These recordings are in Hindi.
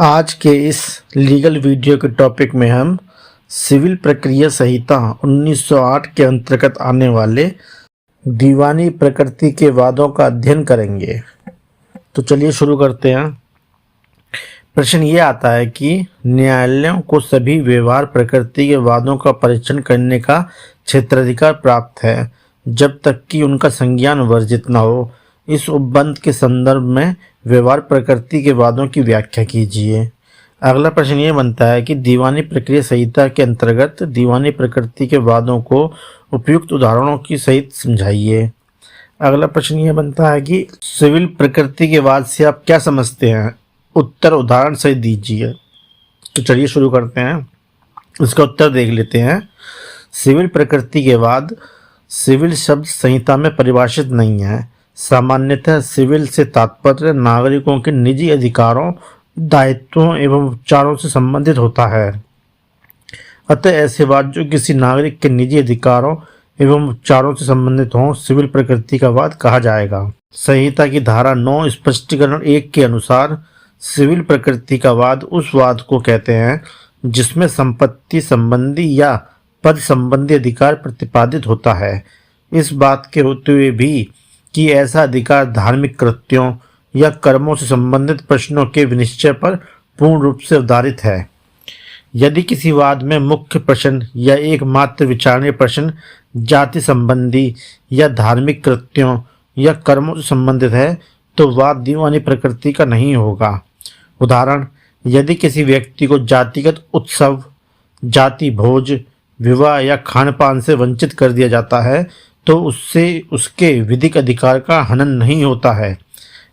आज के इस लीगल वीडियो के टॉपिक में हम सिविल प्रक्रिया संहिता 1908 के अंतर्गत आने वाले दीवानी प्रकृति के वादों का अध्ययन करेंगे। तो चलिए शुरू करते हैं। प्रश्न ये आता है कि न्यायालयों को सभी व्यवहार प्रकृति के वादों का परीक्षण करने का क्षेत्राधिकार प्राप्त है जब तक कि उनका संज्ञान वर्जित न हो। इस उपबंध के संदर्भ में व्यवहार प्रकृति के वादों की व्याख्या कीजिए। अगला प्रश्न ये बनता है कि दीवानी प्रक्रिया संहिता के अंतर्गत दीवानी प्रकृति के वादों को उपयुक्त उदाहरणों की सहित समझाइए। अगला प्रश्न ये बनता है कि सिविल प्रकृति के वाद से आप क्या समझते हैं? उत्तर उदाहरण सहित दीजिए। तो चलिए शुरू करते हैं। इसका उत्तर देख लेते हैं। सिविल प्रकृति के वाद सिविल शब्द संहिता में परिभाषित नहीं है। सामान्यतः सिविल से तात्पर्य नागरिकों के निजी अधिकारों, दायित्वों एवं उपचारों से संबंधित होता है। अतः ऐसे वाद जो किसी नागरिक के निजी अधिकारों एवं उपचारों से संबंधित हों सिविल प्रकृति का वाद कहा जाएगा। संहिता की धारा 9 स्पष्टीकरण 1 के अनुसार सिविल प्रकृति का वाद उस वाद को कहते हैं जिसमें संपत्ति संबंधी या पद संबंधी अधिकार प्रतिपादित होता है। इस बात के होते हुए भी कि ऐसा अधिकार धार्मिक कृत्यों या कर्मों से संबंधित प्रश्नों के विनिश्चय पर पूर्ण रूप से आधारित है। यदि किसी वाद में मुख्य प्रश्न या एकमात्र विचारणीय प्रश्न जाति संबंधी या धार्मिक कृत्यों या कर्मों से संबंधित है तो वाद दीवानी प्रकृति का नहीं होगा। उदाहरण, यदि किसी व्यक्ति को जातिगत उत्सव, जाति भोज, विवाह या खान पान से वंचित कर दिया जाता है तो उससे उसके विधिक अधिकार का हनन नहीं होता है।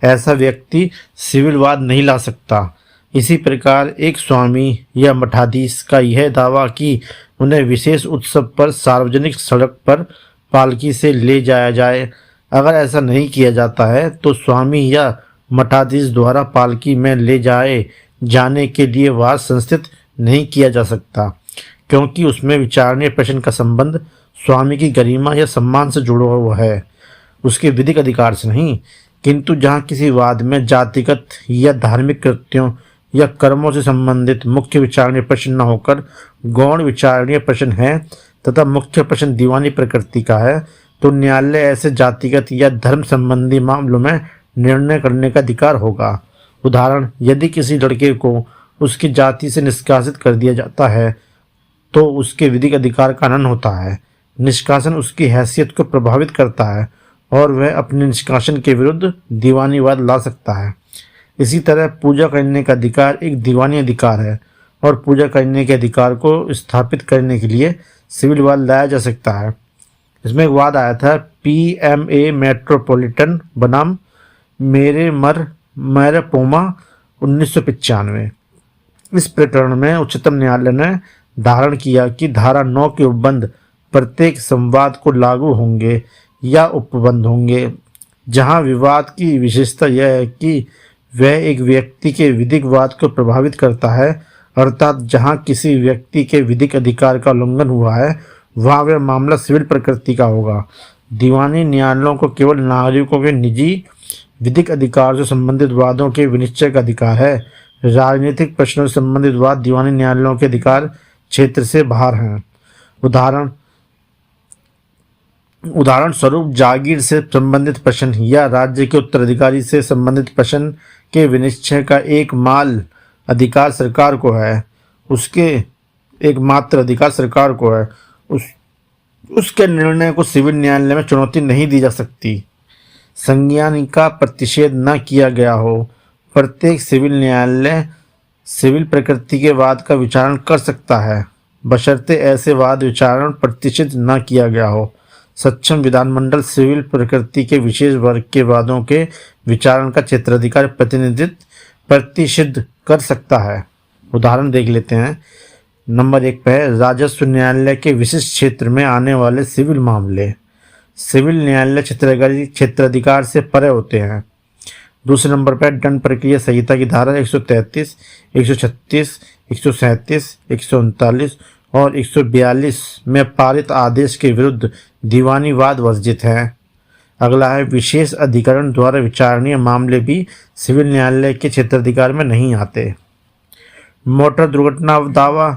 ऐसा व्यक्ति सिविल वाद नहीं ला सकता। इसी प्रकार एक स्वामी या मठाधीश का यह दावा कि उन्हें विशेष उत्सव पर सार्वजनिक सड़क पर पालकी से ले जाया जाए, अगर ऐसा नहीं किया जाता है तो स्वामी या मठाधीश द्वारा पालकी में ले जाने के लिए वाद संस्थित नहीं किया जा सकता, क्योंकि उसमें विचारणीय प्रश्न का संबंध स्वामी की गरिमा या सम्मान से जुड़ा हुआ है, उसके विधिक अधिकार से नहीं। किंतु जहाँ किसी वाद में जातिगत या धार्मिक कृत्यों या कर्मों से संबंधित मुख्य विचारणीय प्रश्न न होकर गौण विचारणीय प्रश्न है तथा मुख्य प्रश्न दीवानी प्रकृति का है तो न्यायालय ऐसे जातिगत या धर्म संबंधी मामलों में निर्णय करने का अधिकार होगा। उदाहरण, यदि किसी लड़के को उसकी जाति से निष्कासित कर दिया जाता है तो उसके विधिक अधिकार का हनन होता है। निष्कासन उसकी हैसियत को प्रभावित करता है और वह अपने निष्कासन के विरुद्ध दीवानी वाद ला सकता है। इसी तरह पूजा करने का अधिकार एक दीवानी अधिकार है और पूजा करने के अधिकार को स्थापित करने के लिए सिविल वाद लाया जा सकता है। इसमें एक वाद आया था PMA मेट्रोपॉलिटन बनाम मैरपोमा 1995। इस प्रकरण में उच्चतम न्यायालय ने धारण किया कि धारा 9 के उपबंध प्रत्येक संवाद को लागू होंगे या उपबंध होंगे जहां विवाद की विशेषता यह है कि वह एक व्यक्ति के विधिक वाद को प्रभावित करता है, अर्थात जहां किसी व्यक्ति के विधिक अधिकार का उल्लंघन हुआ है वहां वह मामला सिविल प्रकृति का होगा। दीवानी न्यायालयों को केवल नागरिकों के निजी विधिक अधिकार से संबंधित वादों के विनिश्चय का अधिकार है। राजनीतिक प्रश्नों से संबंधित वाद दीवानी न्यायालयों के अधिकार क्षेत्र से बाहर हैं। उदाहरण स्वरूप जागीर से संबंधित प्रश्न या राज्य के उत्तराधिकारी से संबंधित प्रश्न के विनिश्चय का एक माल अधिकार सरकार को है, उसके एकमात्र अधिकार सरकार को है। उसके निर्णय को सिविल न्यायालय में चुनौती नहीं दी जा सकती। संज्ञान का प्रतिषेध न किया गया हो। प्रत्येक सिविल न्यायालय सिविल प्रकृति के वाद का विचारण कर सकता है बशर्ते ऐसे वाद विचारण प्रतिषेध न किया गया हो। सक्षम विधानमंडल सिविल प्रकृति के विशेष वर्ग के वादों के विचारण का क्षेत्राधिकार प्रतिषिद्ध कर सकता है। उदाहरण देख लेते हैं। नंबर 1 पे है राजस्व न्यायालय के विशिष्ट क्षेत्र में आने वाले सिविल मामले। सिविल न्यायालय क्षेत्राधिकार से परे होते हैं। दूसरे नंबर पर दंड प्रक्रिया संहिता की धारा 133, 136, 137, 139 और 142 में पारित आदेश के विरुद्ध दीवानी वाद वर्जित है। अगला है विशेष अधिकरण द्वारा विचारणीय मामले भी सिविल न्यायालय के क्षेत्राधिकार में नहीं आते। मोटर दुर्घटना दावा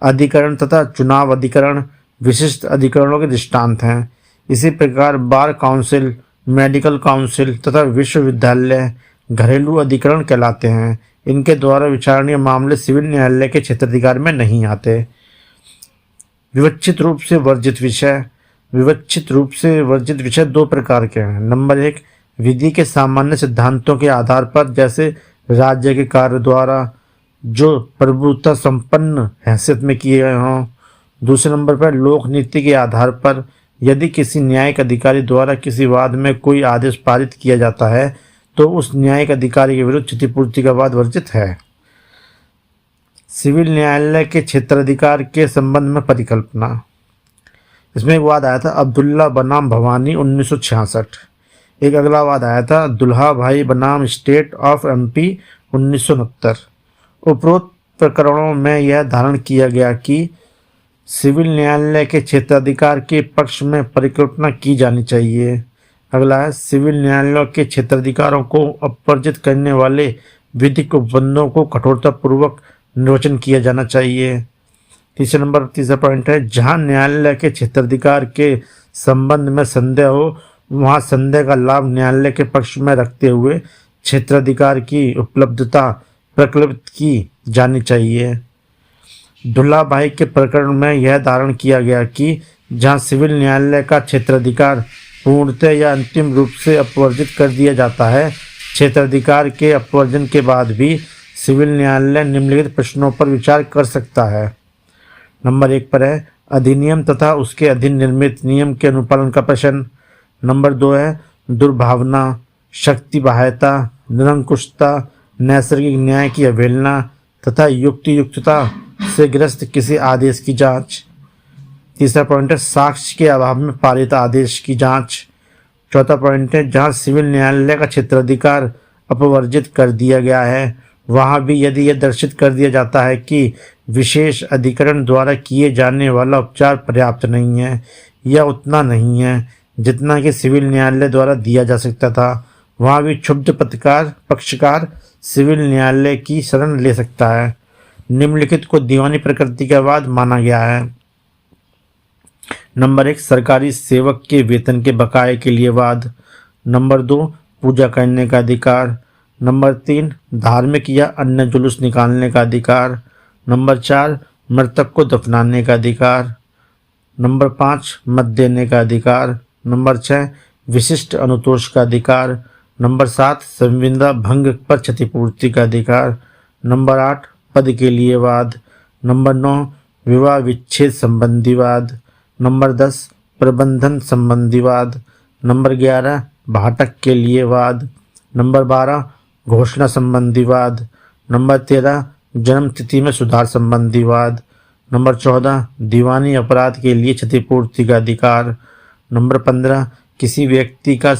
अधिकरण तथा चुनाव अधिकरण विशिष्ट अधिकरणों के दृष्टांत हैं। इसी प्रकार बार काउंसिल, मेडिकल काउंसिल तथा विश्वविद्यालय घरेलू अधिकरण कहलाते हैं। इनके द्वारा विचारणीय मामले सिविल न्यायालय के क्षेत्राधिकार में नहीं आते। विवक्षित रूप से वर्जित विषय। विवक्षित रूप से वर्जित विषय दो प्रकार के हैं। नंबर 1, विधि के सामान्य सिद्धांतों के आधार पर, जैसे राज्य के कार्य द्वारा जो प्रभुता संपन्न हैसियत में किए गए हों। दूसरे नंबर पर लोक नीति के आधार पर, यदि किसी न्यायिक अधिकारी द्वारा किसी वाद में कोई आदेश पारित किया जाता है तो उस न्यायिक अधिकारी के विरुद्ध क्षतिपूर्ति का वाद वर्जित है। सिविल न्यायालय के क्षेत्राधिकार के संबंध में परिकल्पना। इसमें एक वाद आया था अब्दुल्ला बनाम भवानी 1966। एक अगला वाद आया था दुल्हा भाई बनाम स्टेट ऑफ एमपी 1969। उपरोक्त प्रकरणों में यह धारण किया गया कि सिविल न्यायालय के क्षेत्राधिकार के पक्ष में परिकल्पना की जानी चाहिए। अगला है सिविल न्यायालयों के क्षेत्राधिकारों को अपवर्जित करने वाले विधिक उपबंधों को कठोरतापूर्वक निर्वचन किया जाना चाहिए। तीसरा पॉइंट है जहां न्यायालय के क्षेत्राधिकार के संबंध में संदेह हो वहां संदेह का लाभ न्यायालय के पक्ष में रखते हुए क्षेत्राधिकार की उपलब्धता प्रकल्पित की जानी चाहिए। दुल्हा भाई के प्रकरण में यह धारण किया गया कि जहां सिविल न्यायालय का क्षेत्राधिकार पूर्णतः या अंतिम रूप से अपवर्जित कर दिया जाता है, क्षेत्राधिकार के अपवर्जन के बाद भी सिविल न्यायालय निम्नलिखित प्रश्नों पर विचार कर सकता है। नंबर 1 पर है अधिनियम तथा उसके अधीन निर्मित नियम के अनुपालन का प्रश्न। नंबर 2 है दुर्भावना, शक्ति बाह्यता, निरंकुशता, नैसर्गिक न्याय की अवहेलना तथा युक्तियुक्तता से ग्रस्त किसी आदेश की जांच। तीसरा पॉइंट है साक्ष्य के अभाव में पारित आदेश की जांच। चौथा पॉइंट है जहां सिविल न्यायालय का क्षेत्राधिकार अपवर्जित कर दिया गया है वहां भी यदि यह दर्शित कर दिया जाता है कि विशेष अधिकरण द्वारा किए जाने वाला उपचार पर्याप्त नहीं है या उतना नहीं है जितना कि सिविल न्यायालय द्वारा दिया जा सकता था, वहां भी क्षुब्ध पक्षकार सिविल न्यायालय की शरण ले सकता है। निम्नलिखित को दीवानी प्रकृति का वाद माना गया है। नंबर 1 सरकारी सेवक के वेतन के बकाये के लिए वाद। नंबर 2 पूजा करने का अधिकार। नंबर 3 धार्मिक या अन्य जुलूस निकालने का अधिकार। नंबर 4 मृतक को दफनाने का अधिकार। नंबर 5 मत देने का अधिकार। नंबर 6 विशिष्ट अनुतोष का अधिकार। नंबर 7 संविदा भंग पर क्षतिपूर्ति का अधिकार। नंबर 8 पद के लिए वाद। नंबर 9 विवाह विच्छेद संबंधी वाद। नंबर 10 प्रबंधन संबंधी वाद। नंबर 11 भाटक के लिए वाद। नंबर 12 घोषणा संबंधी वाद। नंबर 13 जन्म तिथि में सुधार संबंधी वाद। नंबर 14 दीवानी अपराध के लिए क्षतिपूर्ति का अधिकार। नंबर 15 किसी व्यक्ति का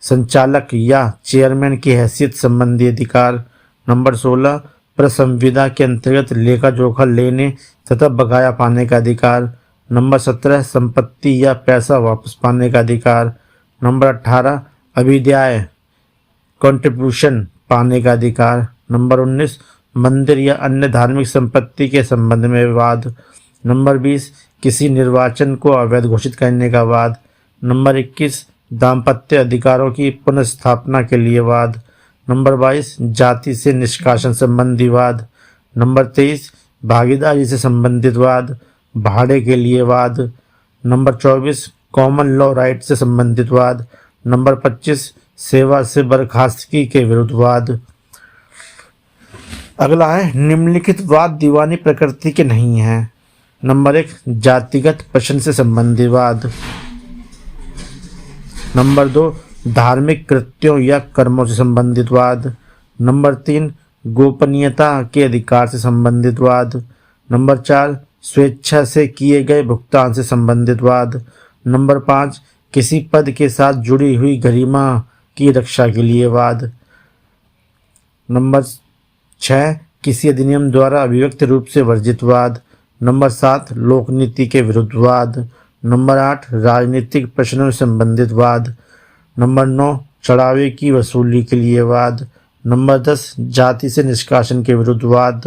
संचालक या चेयरमैन की हैसियत संबंधी अधिकार। नंबर 16 प्रसंविदा के अंतर्गत लेखा जोखा लेने तथा बकाया पाने का अधिकार। नंबर 17 संपत्ति या पैसा वापस पाने का अधिकार। नंबर 18 अभिध्याय कंट्रीब्यूशन पाने का अधिकार। नंबर 19 मंदिर या अन्य धार्मिक संपत्ति के संबंध में वाद। नंबर 20 किसी निर्वाचन को अवैध घोषित करने का वाद। नंबर 21 दाम्पत्य अधिकारों की पुनर्स्थापना के लिए वाद। नंबर 22 जाति से निष्कासन संबंधी वाद। नंबर 23 भागीदारी से संबंधित वाद, भाड़े के लिए वाद। नंबर 24 कॉमन लॉ राइट से संबंधित वाद। नंबर 25 सेवा से बर्खास्तगी के विरुद्ध वाद। अगला है निम्नलिखित वाद दीवानी प्रकृति के नहीं हैं। नंबर 1 जातिगत प्रश्न से संबंधित वाद। नंबर 2 धार्मिक कृत्यों या कर्मों से संबंधित वाद। नंबर 3 गोपनीयता के अधिकार से संबंधित वाद। नंबर 4 स्वेच्छा से किए गए भुगतान से संबंधित वाद। नंबर 5 किसी पद के साथ जुड़ी हुई गरिमा की रक्षा के लिए वाद। नंबर 6 किसी अधिनियम द्वारा अभिव्यक्त रूप से वर्जित वाद। नंबर 7 लोकनीति के विरुद्ध वाद। नंबर 8 राजनीतिक प्रश्नों से संबंधित वाद। नंबर 9 चढ़ावे की वसूली के लिए वाद। नंबर 10 जाति से निष्कासन के विरुद्ध वाद।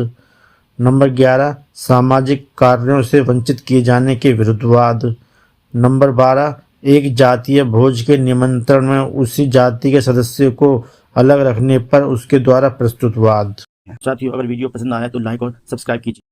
नंबर 11 सामाजिक कार्यों से वंचित किए जाने के विरुद्ध वाद। नंबर 12 एक जातीय भोज के निमंत्रण में उसी जाति के सदस्य को अलग रखने पर उसके द्वारा प्रस्तुत वाद। साथियों, अगर वीडियो पसंद आया तो लाइक और सब्सक्राइब कीजिए।